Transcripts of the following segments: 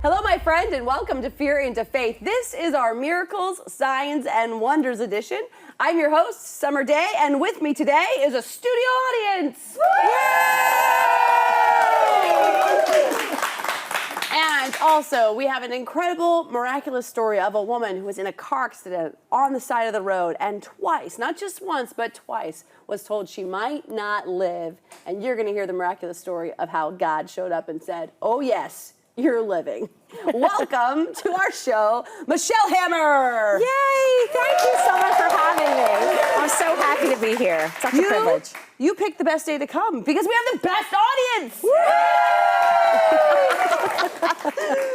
Hello, my friend, and welcome to Fear into Faith. This is our Miracles, Signs, and Wonders edition. I'm your host, Summer Day, and with me today is a studio audience. And also, we have an incredible, miraculous story of a woman who was in a car accident on the side of the road and twice, not just once, but twice, was told she might not live. And you're going to hear the miraculous story of how God showed up and said, oh yes, you're living. Welcome to our show, Michelle Hammer. Yay! Thank you so much for having me. I'm so happy to be here. Such a privilege. You picked the best day to come because we have the best audience.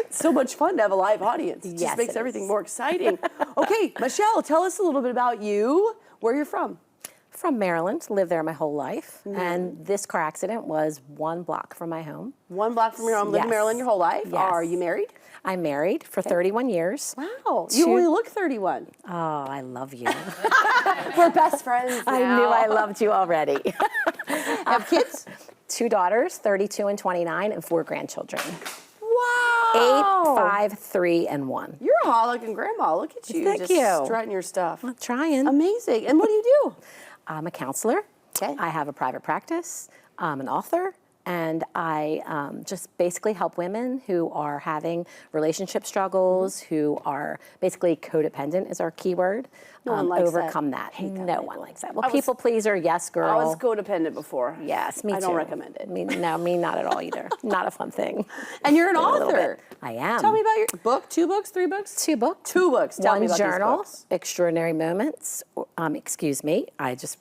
It's so much fun to have a live audience. It just makes everything more exciting. Okay, Michelle, tell us a little bit about you, where you're from. From Maryland, lived there my whole life, and this car accident was 1 block from my home. 1 block from your home, lived in Maryland your whole life? Yes. Are you married? I'm married for 31 years. Wow, you only look 31. Oh, I love you. We're best friends now. I knew I loved you already. Have kids? 2 daughters, 32 and 29, and 4 grandchildren. Wow. 8, 5, 3, and 1. You're a hot-looking grandma. Look at you. Thank you. Strutting your stuff. I'm trying. Amazing. And what do you do? I'm a counselor. Okay. I have a private practice. I'm an author. And I just basically help women who are having relationship struggles, who are basically codependent is our key word. No one likes overcome that. No one likes that. Well, people pleaser, yes, girl. I was codependent before. Yes, me too. I don't recommend it. Me not at all either. Not a fun thing. And you're an author. I am. Tell me about your book. 2 books, 3 books? 2 books. 2 books. Tell me about journal, these books. Extraordinary Moments. Excuse me. I just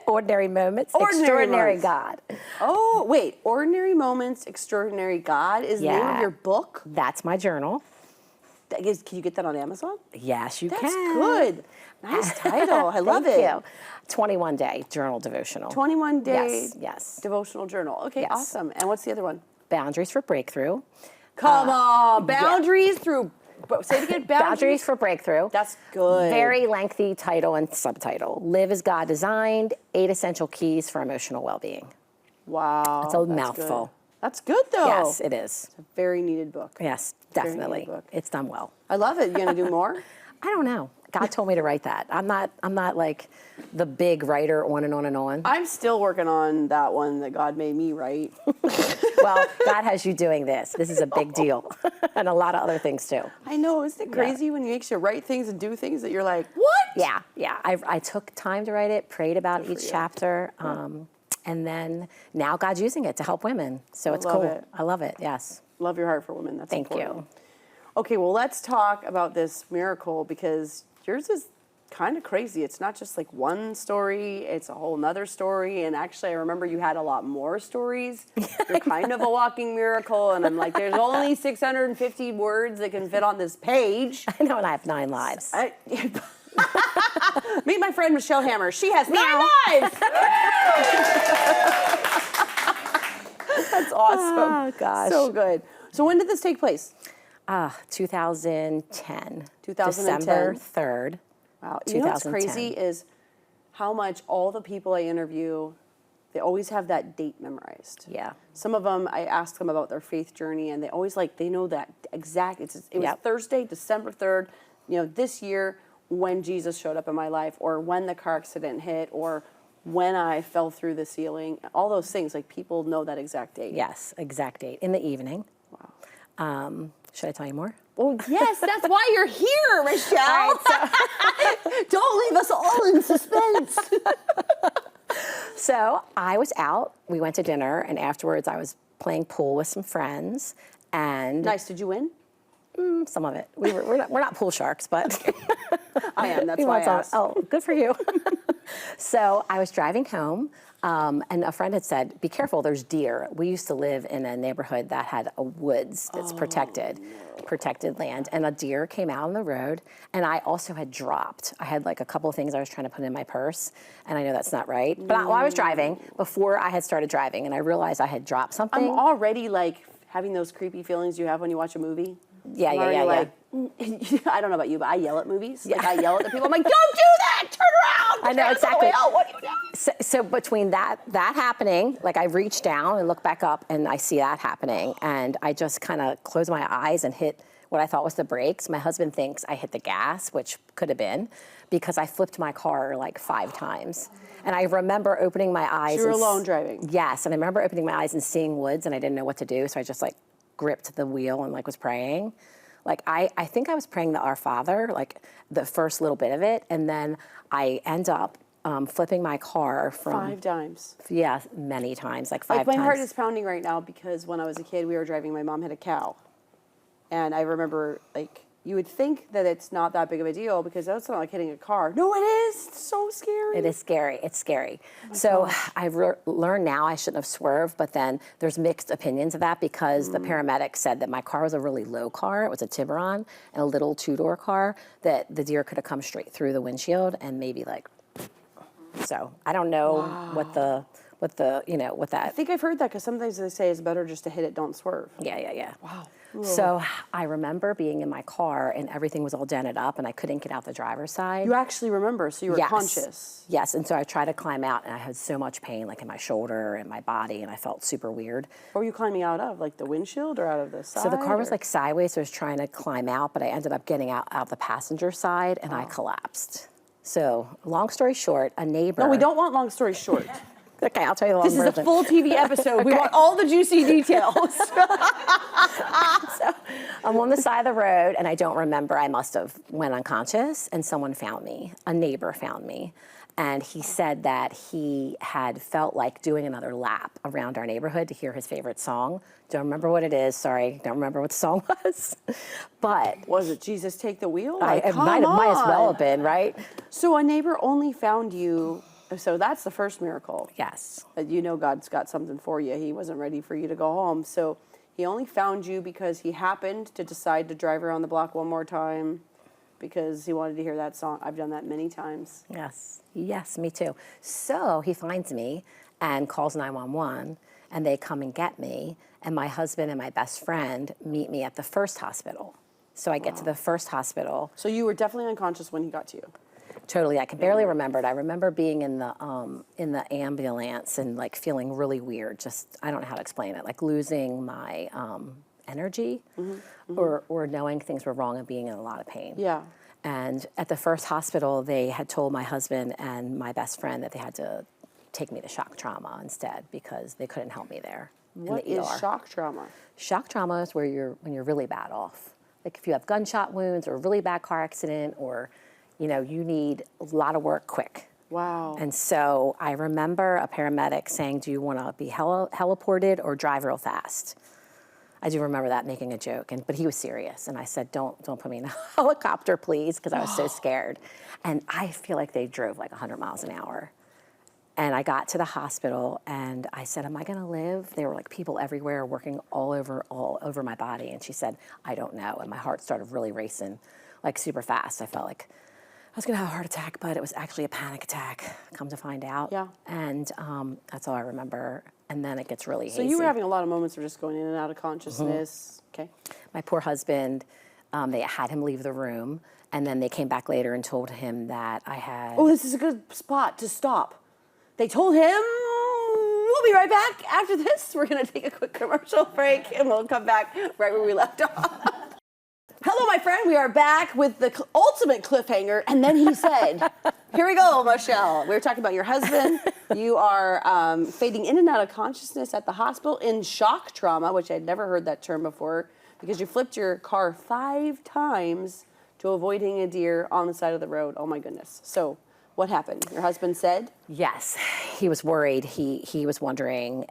Ordinary Moments. Ordinary Extraordinary Moments. God. Oh, wait. Ordinary Moments, Extraordinary God is the name of your book? That's my journal. Can you get that on Amazon? Yes, you can. That's good. Nice title. I love it. Thank you. 21-day journal devotional. 21-day Yes. devotional journal. Okay, Yes. awesome. And what's the other one? Boundaries for Breakthrough. Come on. Boundaries through... Say it again. Boundaries for Breakthrough. That's good. Very lengthy title and subtitle. Live as God designed, 8 essential keys for emotional well-being. Wow. It's a mouthful. Good. That's good, though. Yes, it is. It's a very needed book. Yes, Very definitely. needed book. It's done well. I love it. You gonna do more? I don't know. God told me to write that. I'm not like the big writer on and on and on. I'm still working on that one that God made me write. Well, God has you doing this. This is a big deal. And a lot of other things too. I know. Isn't it crazy when He makes you write things and do things that you're like, what? Yeah. I took time to write it, prayed about each chapter, and then now God's using it to help women. So it's cool. it. I love it. Yes. Love your heart for women. That's Thank important. you. Okay, well, let's talk about this miracle because yours is kind of crazy. It's not just like one story, it's a whole nother story. And actually, I remember you had a lot more stories. You're kind of a walking miracle. And I'm like, there's only 650 words that can fit on this page. I know, and I have 9 lives. Meet my friend Michelle Hammer. She has 9 lives. That's awesome. Oh, gosh. So good. So when did this take place? 2010. 2010. December 3rd. Wow. You know what's crazy is how much all the people I interview, they always have that date memorized. Yeah. Some of them, I ask them about their faith journey, and they always they know that exact. It was Thursday, December 3rd, this year when Jesus showed up in my life, or when the car accident hit, or when I fell through the ceiling. All those things, people know that exact date. Yes, exact date. In the evening. Wow. Should I tell you more? Well, yes, that's why you're here, Michelle. All right, Don't leave us all in suspense. So I was out. We went to dinner, and afterwards I was playing pool with some friends. And Nice. Did you win? some of it. We're not pool sharks, but I am. That's why I asked. Oh, good for you. So I was driving home, and a friend had said, "Be careful. There's deer." We used to live in a neighborhood that had a woods that's protected land, and a deer came out on the road. And I also had dropped. I had a couple of things I was trying to put in my purse, and I know that's not right. But while I was driving, before I had started driving, and I realized I had dropped something. I'm already having those creepy feelings you have when you watch a movie. Yeah. I don't know about you, but I yell at movies. I yell at the people. I'm like, don't do that! Turn around! I know, exactly. What do you do? So between that happening, like I reach down and look back up and I see that happening, and I just kind of close my eyes and hit what I thought was the brakes. My husband thinks I hit the gas, which could have been, because I flipped my car like 5 times. And I remember opening my eyes. So you were alone driving? Yes, and I remember opening my eyes and seeing woods, and I didn't know what to do, so I just like gripped the wheel and like was praying. Like I think I was praying the Our Father, like the first little bit of it, and then I end up flipping my car from 5 times. Yeah, many times, like 5 Like times. my heart is pounding right now because when I was a kid, we were driving. My mom had a cow, and I remember like you would think that it's not that big of a deal because that's not like hitting a car. No, it is. It's so scary. It is scary. It's scary. So I've learned now I shouldn't have swerved, but then there's mixed opinions of that because the paramedic said that my car was a really low car. It was a Tiburon and a little 2-door car that the deer could have come straight through the windshield and maybe like. So I don't know what that. I think I've heard that because sometimes they say it's better just to hit it, don't swerve. Yeah. Wow. So I remember being in my car and everything was all dented up and I couldn't get out the driver's side. You actually remember, so you were Yes. conscious. Yes, and so I tried to climb out and I had so much pain like in my shoulder and my body and I felt super weird. What were you climbing out of? Like the windshield or out of the side? So the car was or- like sideways, so I was trying to climb out, but I ended up getting out the passenger side and I collapsed. So long story short, a neighbor. No, we don't want long story short. Okay, I'll tell you the long This is a version. full TV episode. We want all the juicy details. So I'm on the side of the road and I don't remember. I must have went unconscious and someone found me. A neighbor found me. And he said that he had felt like doing another lap around our neighborhood to hear his favorite song. Don't remember what it is. Sorry, don't remember what the song was. But Was it Jesus Take the Wheel? it might as well have been, right? So a neighbor only found you. So that's the first miracle. Yes. You know God's got something for you. He wasn't ready for you to go home. So he only found you because he happened to decide to drive around the block one more time because he wanted to hear that song. I've done that many times. Yes, me too. So he finds me and calls 911 and they come and get me. And my husband and my best friend meet me at the first hospital. So I get to the first hospital. So you were definitely unconscious when he got to you. Totally, I can barely remember it. I remember being in the ambulance and like feeling really weird. Just I don't know how to explain it. Like losing my energy, or knowing things were wrong and being in a lot of pain. Yeah. And at the first hospital, they had told my husband and my best friend that they had to take me to shock trauma instead because they couldn't help me there. What in the is ER. shock trauma? Shock trauma is when you're really bad off. Like if you have gunshot wounds or a really bad car accident or you need a lot of work quick. Wow. And so I remember a paramedic saying, do you want to be heliported or drive real fast? I do remember that, making a joke, but he was serious. And I said, don't put me in a helicopter, please, because I was so scared. And I feel like they drove like 100 miles an hour. And I got to the hospital and I said, am I going to live? There were like people everywhere working all over my body. And she said, I don't know. And my heart started really racing like super fast. I felt like I was going to have a heart attack, but it was actually a panic attack, come to find out. Yeah. And that's all I remember. And then it gets really hazy. So you were having a lot of moments of just going in and out of consciousness. Okay. My poor husband, they had him leave the room, and then they came back later and told him that I had... Oh, this is a good spot to stop. They told him, we'll be right back after this. We're going to take a quick commercial break, and we'll come back right where we left off. Hello, my friend. We are back with the ultimate cliffhanger. And then he said, here we go, Michelle. We were talking about your husband. You are fading in and out of consciousness at the hospital in shock trauma, which I'd never heard that term before, because you flipped your car 5 times to avoiding a deer on the side of the road. Oh, my goodness. So what happened? Your husband said? Yes. He was worried. He was wondering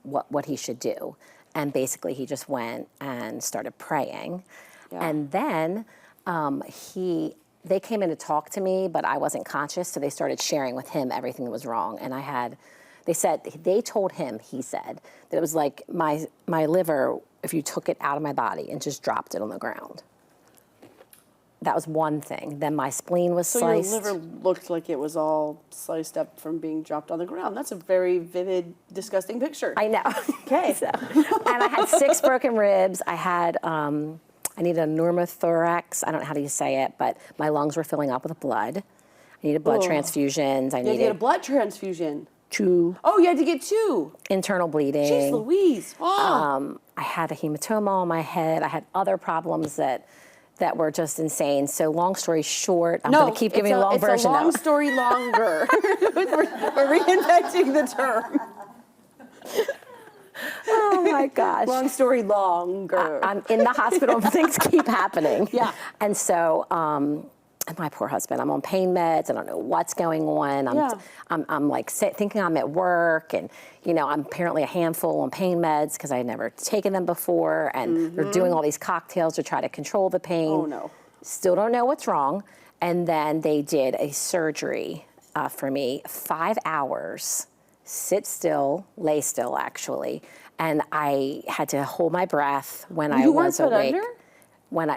what he should do. And basically, he just went and started praying. Yeah. And then they came in to talk to me, but I wasn't conscious, so they started sharing with him everything that was wrong. And they told him, he said, that it was like my liver, if you took it out of my body and just dropped it on the ground. That was one thing. Then my spleen was sliced. So your liver looked like it was all sliced up from being dropped on the ground. That's a very vivid, disgusting picture. I know. Okay. And I had 6 broken ribs. I had... I needed a pneumothorax. I don't know how do you say it, but my lungs were filling up with blood. I needed blood transfusions. I You had to get a needed blood transfusion. 2 Oh, you had to get 2. internal bleeding. Jeez Louise. Oh. I had a hematoma on my head. I had other problems that were just insane. So long story short, I'm going to keep giving a long version. It's a long story longer. We're reinventing the term. Oh my gosh. Long story longer. I'm in the hospital and things keep happening. Yeah. And so, and my poor husband, I'm on pain meds. I don't know what's going on. I'm like thinking I'm at work, and I'm apparently a handful on pain meds because I had never taken them before, and they're doing all these cocktails to try to control the pain. Oh no. Still don't know what's wrong. And then they did a surgery for me, 5 hours, sit still, lay still actually, and I had to hold my breath when I was awake. Under? When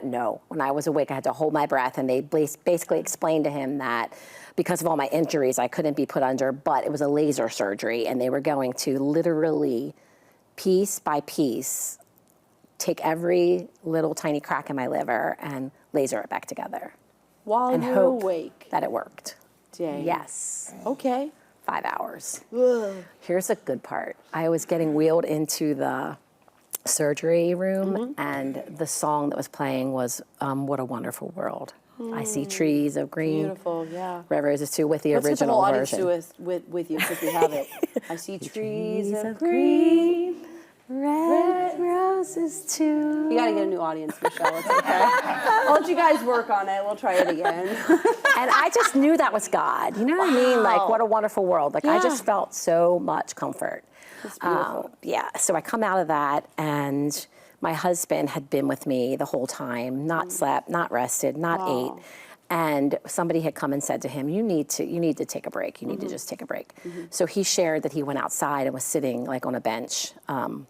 I was awake, I had to hold my breath, and they basically explained to him that because of all my injuries, I couldn't be put under, but it was a laser surgery, and they were going to literally, piece by piece, take every little tiny crack in my liver and laser it back together. While and you're hope awake. that it worked. Dang. Yes. Okay. 5 hours. Ugh. Here's a good part. I was getting wheeled into the surgery room, and the song that was playing was What a Wonderful World. I see trees of green. Beautiful, yeah. Red roses too, with the Let's get the original whole audience version. with you if you have it. I see trees of green, green. red roses too. You gotta get a new audience, Michelle. It's okay. I'll let you guys work on it. We'll try it again. And I just knew that was God. You know what I mean? Like, what a wonderful world. Like, I just felt so much comfort. It's beautiful. Yeah, so I come out of that, and my husband had been with me the whole time, not slept, not rested, not ate. And somebody had come and said to him, you need to take a break. You need to just take a break. So he shared that he went outside and was sitting like on a bench, and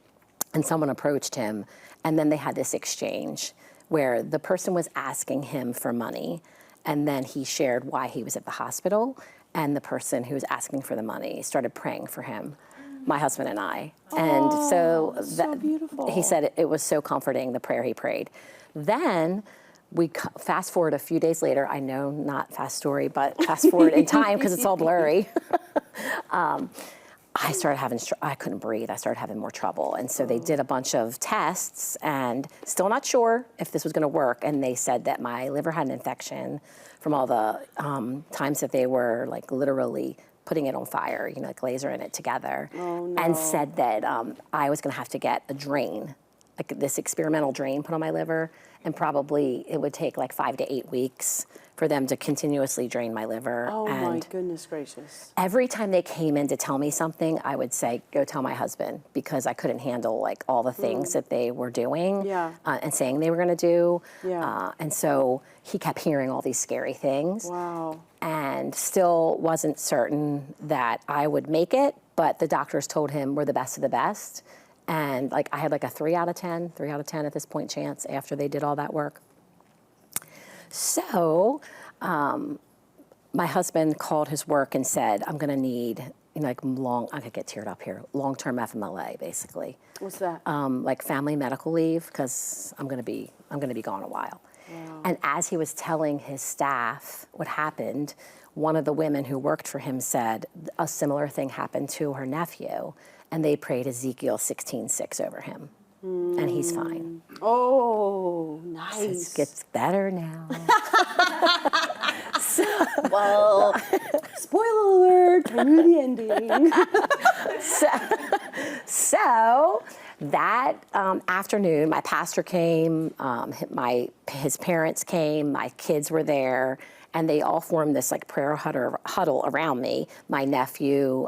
someone approached him, and then they had this exchange where the person was asking him for money, and then he shared why he was at the hospital, and the person who was asking for the money started praying for him, my husband and I. And so beautiful. He said it was so comforting, the prayer he prayed. Then we fast forward a few days later. I know, not fast story, but fast forward in time because it's all blurry. I started having, I couldn't breathe. I started having more trouble. And so they did a bunch of tests, and still not sure if this was going to work. And they said that my liver had an infection from all the times that they were like literally putting it on fire, like lasering it together. Oh, no. And said that I was going to have to get a drain, like this experimental drain put on my liver. And probably it would take like 5 to 8 weeks for them to continuously drain my liver. Oh, and my goodness gracious. every time they came in to tell me something, I would say, go tell my husband, because I couldn't handle like all the things that they were doing and saying they were going to do. Yeah. And so he kept hearing all these scary things. Wow. And still wasn't certain that I would make it, but the doctors told him we're the best of the best. And like I had like a 3 out of 10 at this point chance after they did all that work. So my husband called his work and said, I'm going to need, I could get teared up here, long-term FMLA, basically. What's that? Like family medical leave, because I'm going to be gone a while. Wow. And as he was telling his staff what happened, one of the women who worked for him said a similar thing happened to her nephew, and they prayed Ezekiel 16:6 over him, and he's fine. Oh, nice. It gets better now. Well, spoiler alert, I knew the ending. So that afternoon, my pastor came, his parents came, my kids were there, and they all formed this like prayer huddle around me, my nephew,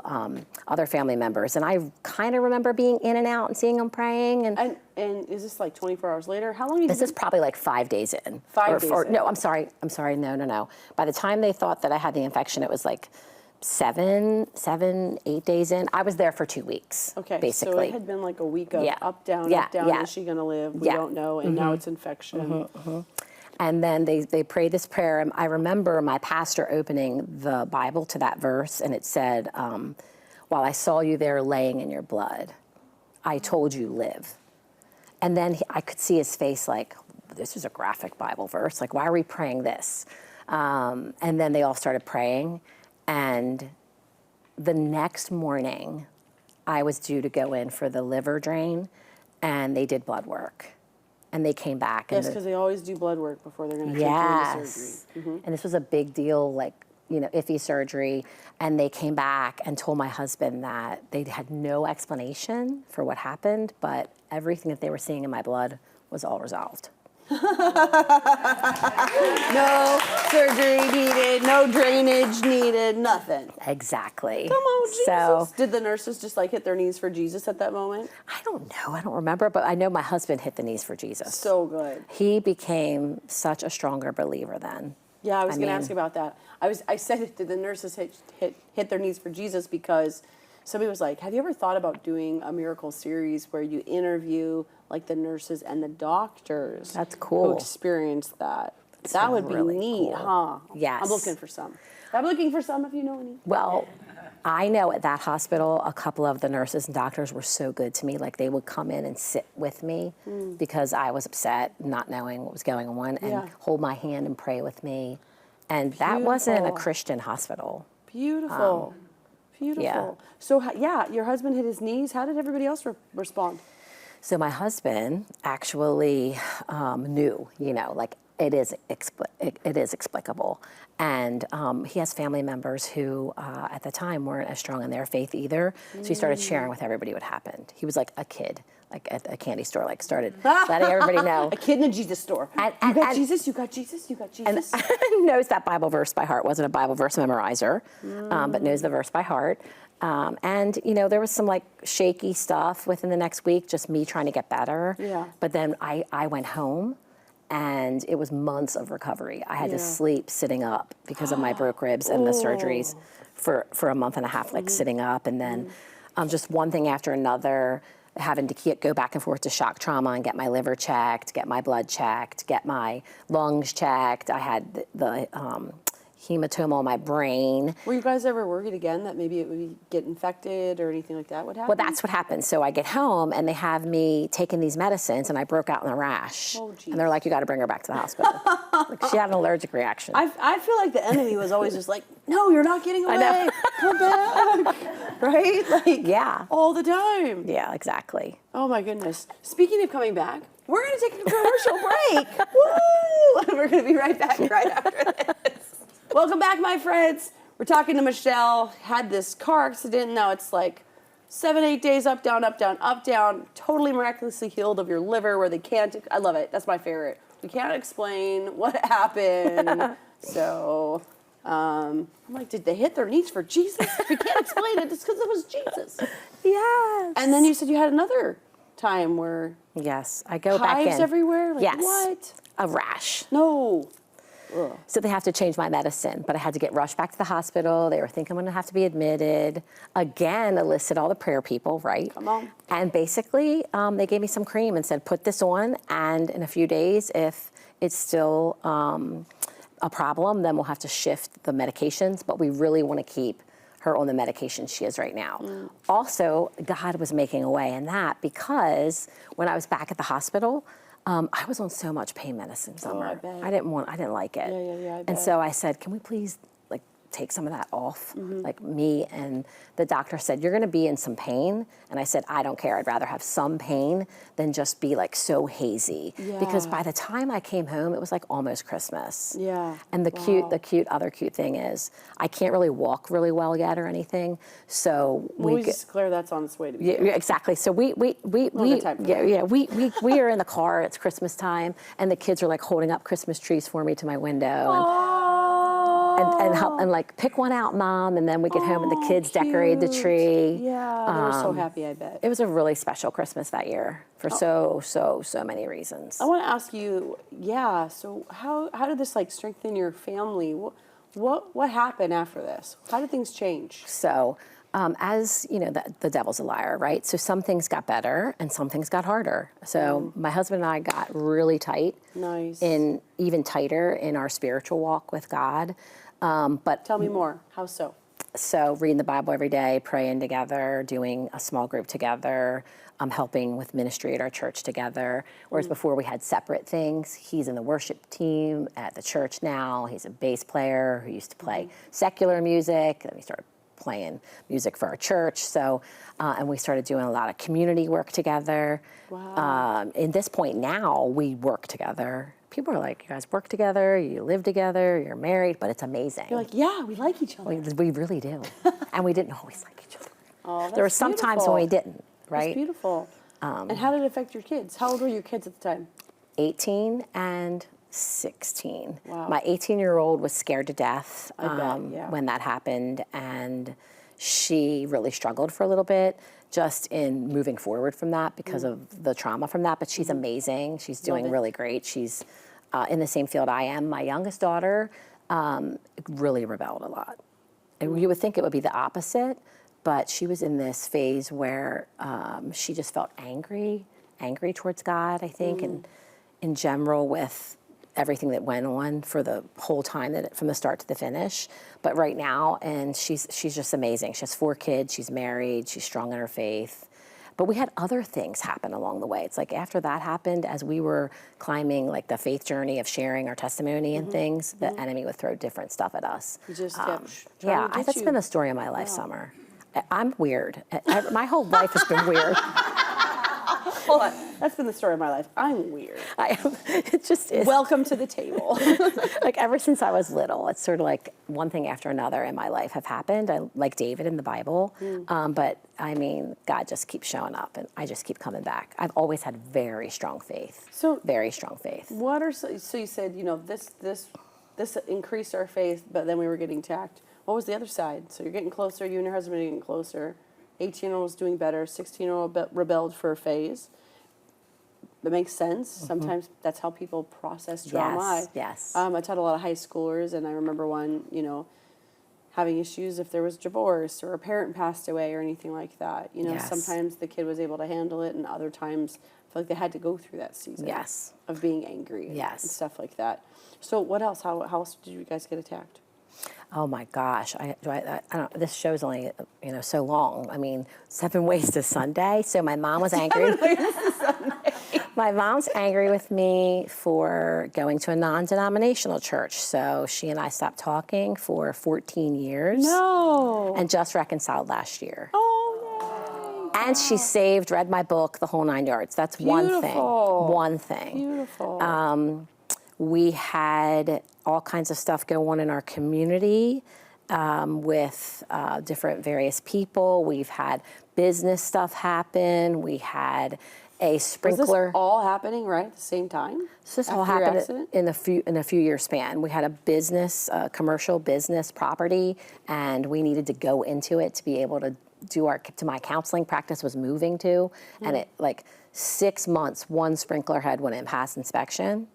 other family members. And I kind of remember being in and out and seeing them praying. And is this like 24 hours later? How long? This is probably like 5 days in. 5 days in. No, I'm sorry. No. By the time they thought that I had the infection, it was like 7, 8 days in. I was there for 2 weeks. Okay, basically. so it had been like a week of up, down. Is she gonna live? We don't know, and now it's infection. And then they prayed this prayer. And I remember my pastor opening the Bible to that verse, and it said, while I saw you there laying in your blood, I told you live. And then I could see his face like, this is a graphic Bible verse. Like, why are we praying this? And then they all started praying. And the next morning, I was due to go in for the liver drain, and they did blood work. And they came back. Yes, because they always do blood work before they're going to take you into surgery. And this was a big deal, like, iffy surgery. And they came back and told my husband that they had no explanation for what happened, but everything that they were seeing in my blood was all resolved. No surgery needed, no drainage needed, nothing. Exactly. Come on, Jesus. So, did the nurses just like hit their knees for Jesus at that moment? I don't know. I don't remember, but I know my husband hit the knees for Jesus. So good. He became such a stronger believer then. Yeah, I was going to ask you about that. I said, did the nurses hit their knees for Jesus? Because somebody was like, have you ever thought about doing a miracle series where you interview like the nurses and the doctors? That's cool. Who experienced that. That would be really neat, cool. huh? Yes. I'm looking for some. I'm looking for some if you know any. Well, I know at that hospital, a couple of the nurses and doctors were so good to me. Like, they would come in and sit with me because I was upset, not knowing what was going on, and hold my hand and pray with me. And that wasn't a Christian hospital. Beautiful. Beautiful. Yeah. So, your husband hit his knees. How did everybody else respond? So my husband actually knew, like, it is explicable. And he has family members who, at the time, weren't as strong in their faith either. So he started sharing with everybody what happened. He was like a kid, like at a candy store, like started letting everybody know. A kid in a Jesus store. You got Jesus, you got Jesus, you got Jesus. And knows that Bible verse by heart. Wasn't a Bible verse memorizer, but knows the verse by heart. And, there was some like shaky stuff within the next week, just me trying to get better. Yeah. But then I went home, and it was months of recovery. I had to sleep sitting up because of my broke ribs and the surgeries for a month and a half, like sitting up. And then just one thing after another, having to go back and forth to shock trauma and get my liver checked, get my blood checked, get my lungs checked. I had the hematoma on my brain. Were you guys ever worried again that maybe it would get infected or anything like that would happen? Well, that's what happened. So I get home, and they have me taking these medicines, and I broke out in a rash. Oh, geez. And they're like, you got to bring her back to the hospital. Like, she had an allergic reaction. I feel like the enemy was always just like, no, you're not getting away. I know. Come back. Right? Like, Yeah. all the time. Yeah, exactly. Oh, my goodness. Speaking of coming back, we're going to take a commercial break. Woo! We're going to be right back right after this. Welcome back, my friends. We're talking to Michelle. Had this car accident. Now it's like 7-8 days up, down, up, down, up, down. Totally miraculously healed of your liver where they can't. I love it. That's my favorite. We can't explain what happened. So I'm like, did they hit their knees for Jesus? If we can't explain it, it's because it was Jesus. Yes. And then you said you had another time where Yes, I go back in. hives everywhere? Like, Yes. what? A rash. No. Ugh. So they have to change my medicine, but I had to get rushed back to the hospital. They were thinking I'm going to have to be admitted. Again, enlisted all the prayer people, right? Come on. And basically, they gave me some cream and said, put this on, and in a few days, if it's still a problem, then we'll have to shift the medications, but we really want to keep her on the medication she is right now. Also, God was making a way in that, because when I was back at the hospital, I was on so much pain medicine, Summer. I bet. I didn't like it. Yeah, I And bet. so I said, can we please take some of that off? Like me, and the doctor said, you're gonna be in some pain. And I said, I don't care, I'd rather have some pain than just be like so hazy. Because by the time I came home, it was like almost Christmas. Yeah. And the other cute thing is, I can't really walk really well yet or anything. So We just declare that's on its way to be. yeah, exactly. So we good time for we are in the car. It's Christmas time, and the kids are like holding up Christmas trees for me to my window, and like, pick one out, Mom. And then we get home, and the kids decorate the tree. Yeah, they were so happy, I bet. It was a really special Christmas that year for so many reasons. I want to ask you, so how did this like strengthen your family? What happened after this? How did things change? So, as you know, the devil's a liar, right? So some things got better and some things got harder. So my husband and I got really tight. Nice. And even tighter in our spiritual walk with God. But Tell me more. How so? So reading the Bible every day, praying together, doing a small group together, helping with ministry at our church together. Whereas before we had separate things. He's in the worship team at the church now. He's a bass player who used to play secular music. Then he started playing music for our church. So, and we started doing a lot of community work together. Wow. In this point now, we work together. People are like, you guys work together, you live together, you're married, but it's amazing. You're like, yeah, we like each other. We really do. And we didn't always like each other. Oh, that's There were some times when we didn't, right? That's beautiful. And how did it affect your kids? How old were your kids at the time? 18 and 16. Wow. My 18-year-old was scared to death I bet, yeah. when that happened, and she really struggled for a little bit just in moving forward from that because of the trauma from that. But she's amazing. She's doing really great. She's in the same field I am. My youngest daughter really rebelled a lot. And you would think it would be the opposite, but she was in this phase where she just felt angry towards God, I think, and in general with everything that went on for the whole time, from the start to the finish. But right now, and she's just amazing. She has 4 kids, she's married, she's strong in her faith. But we had other things happen along the way. It's like after that happened, as we were climbing like the faith journey of sharing our testimony and things, the enemy would throw different stuff at us. You just kept Yeah, trying to get that's you. been the story of my life, Summer. I'm weird. My whole life has been weird. Hold on. That's been the story of my life. I'm weird. It just is. Welcome to the table. Like ever since I was little, it's sort of like one thing after another in my life have happened. I like David in the Bible, but I mean, God just keeps showing up, and I just keep coming back. I've always had very strong faith. So Very strong faith. what are so you said, you know, this increased our faith, but then we were getting attacked. What was the other side? So you're getting closer. You and your husband are getting closer. 18-year-old was doing better. 16-year-old rebelled for a phase. That makes sense. Sometimes that's how people process trauma. Yes. I taught a lot of high schoolers, and I remember one, you know, having issues if there was divorce or a parent passed away or anything like that. You know, Yes. sometimes the kid was able to handle it, and other times I feel like they had to go through that season. Yes. Of being angry. Yes. And stuff like that. So what else? How else did you guys get attacked? Oh my gosh! I don't. This show's only so long. I mean, 7 ways to Sunday. So my mom was angry. My mom's angry with me for going to a non-denominational church. So she and I stopped talking for 14 years. No. And just reconciled last year. Oh, And she read my book, the whole 9 yards. That's one thing. Beautiful. One thing. beautiful. We had all kinds of stuff go on in our community with different various people. We've had business stuff happen. We had a sprinkler. Was this all happening right at the same time? So this all after your happened accident? in a few year span. We had a business, commercial business property, and we needed to go into it to be able to do my counseling practice was moving to, and it like 6 months, one sprinkler head wouldn't pass inspection.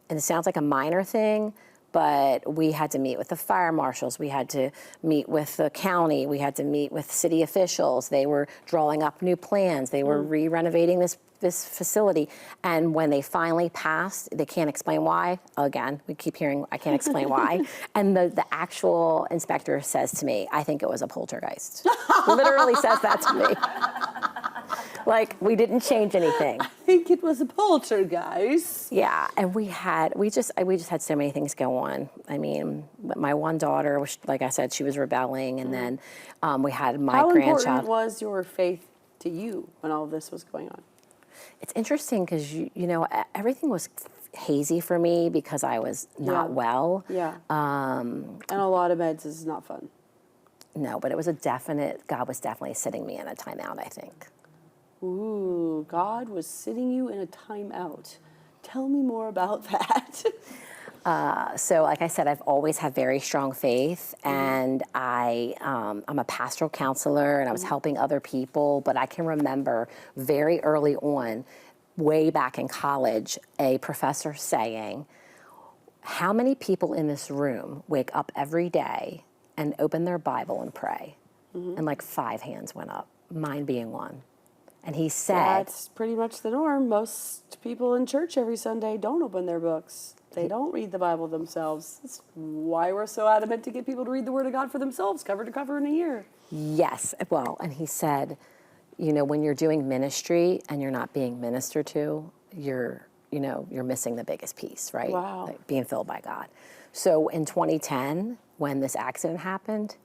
And it sounds like a minor thing, but we had to meet with the fire marshals. We had to meet with the county. We had to meet with city officials. They were drawing up new plans. They were re-renovating this facility. And when they finally passed, they can't explain why. Again, we keep hearing, I can't explain why. And the actual inspector says to me, I think it was a poltergeist. Literally says that to me. Like, we didn't change anything. I think it was a poltergeist. Yeah, and we just had so many things go on. I mean, my one daughter, like I said, she was rebelling, and then we had my How grandchild. important was your faith to you when all of this was going on? It's interesting because everything was hazy for me because I was not well. Yeah. And a lot of meds is not fun. No, but it was God was definitely sitting me in a timeout, I think. Ooh, God was sitting you in a timeout. Tell me more about that. So like I said, I've always had very strong faith, and I'm a pastoral counselor, and I was helping other people, but I can remember very early on, way back in college, a professor saying, how many people in this room wake up every day and open their Bible and pray? And like 5 hands went up, mine being one. And he said... That's pretty much the norm. Most people in church every Sunday don't open their books. They don't read the Bible themselves. That's why we're so adamant to get people to read the Word of God for themselves, cover to cover in a year. Yes. Well, and he said, you know, when you're doing ministry and you're not being ministered to, you're missing the biggest piece, right? Wow. Like being filled by God. So in 2010, when this accident happened,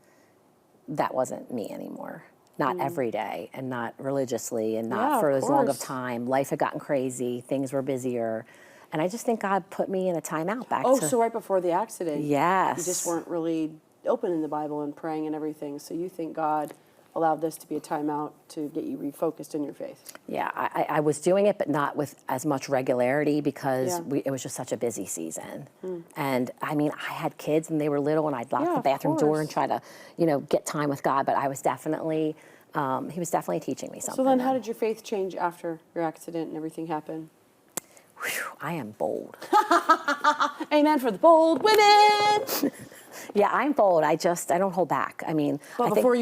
that wasn't me anymore. Not every day and not religiously and not Yeah, for of as long of course. time. Life had gotten crazy, things were busier. And I just think God put me in a timeout back Oh, to... so right before the accident. Yes. You just weren't really opening the Bible and praying and everything. So you think God allowed this to be a timeout to get you refocused in your faith? Yeah, I was doing it, but not with as much regularity because Yeah. it was just such a busy season. And I mean, I had kids and they were little, and I'd lock Yeah, the of bathroom door and course. try to, get time with God. But I was definitely, he was definitely teaching me something. So then how did your faith change after your accident and everything happened? Whew, I am bold. Amen for the bold women. Yeah, I'm bold. I don't hold back. I mean, But I think, before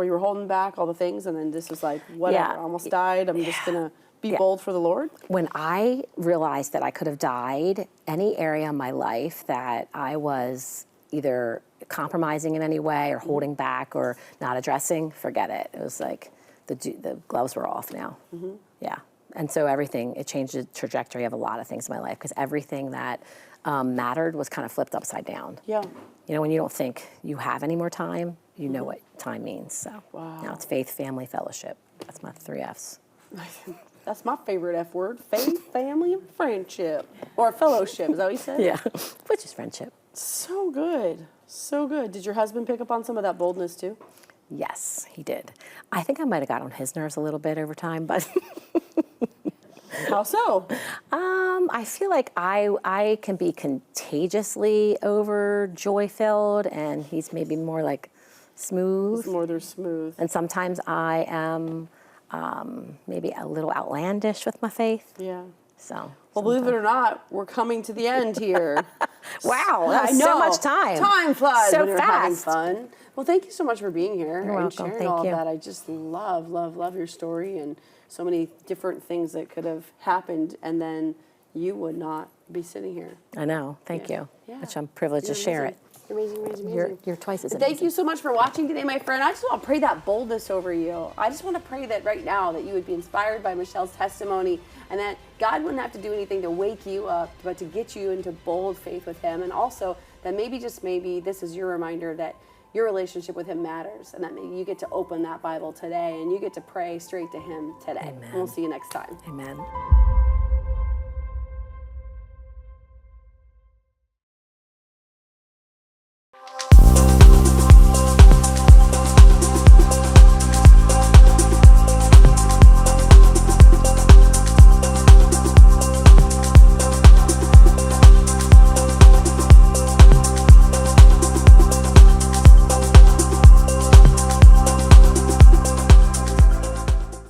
you were holding back all the things, and then this was like, whatever, Yeah. I almost died. I'm just gonna be Yeah. bold for the Lord. when I realized that I could have died, any area of my life that I was either compromising in any way or holding back or not addressing, forget it. It was like the gloves were off now. Yeah. And so it changed the trajectory of a lot of things in my life because everything that mattered was kind of flipped upside down. Yeah. When you don't think you have any more time, you know what time means. So Wow. now it's faith, family, fellowship. That's my 3 F's. That's my favorite F word: faith, family, and friendship, or fellowship. Is that what you said? Yeah, which is friendship. So good, so good. Did your husband pick up on some of that boldness too? Yes, he did. I think I might have got on his nerves a little bit over time, but How so? I feel like I can be contagiously over joy-filled, and he's maybe more like smooth. It's more they're smooth. And sometimes I am maybe a little outlandish with my faith. Yeah. So, Well, believe it or not, we're coming to the end here. wow, that I was so know. much time. Time flies So when you're having fast. fun. Well, thank you so much for being here and welcome. sharing Thank all you. of that. I just love your story and so many different things that could have happened, and then you would not be sitting here. I know. Thank Yeah. you. Yeah. Which I'm privileged You're to share amazing. it. You're amazing, amazing, You're amazing. twice as Thank amazing. you so much for watching today, my friend. I just want to pray that boldness over you. I just want to pray that right now that you would be inspired by Michelle's testimony, and that God wouldn't have to do anything to wake you up, but to get you into bold faith with Him. And also that maybe, just maybe, this is your reminder that your relationship with Him matters, and that maybe you get to open that Bible today and you get to pray straight to Him today. Amen. And we'll see you next time. Amen.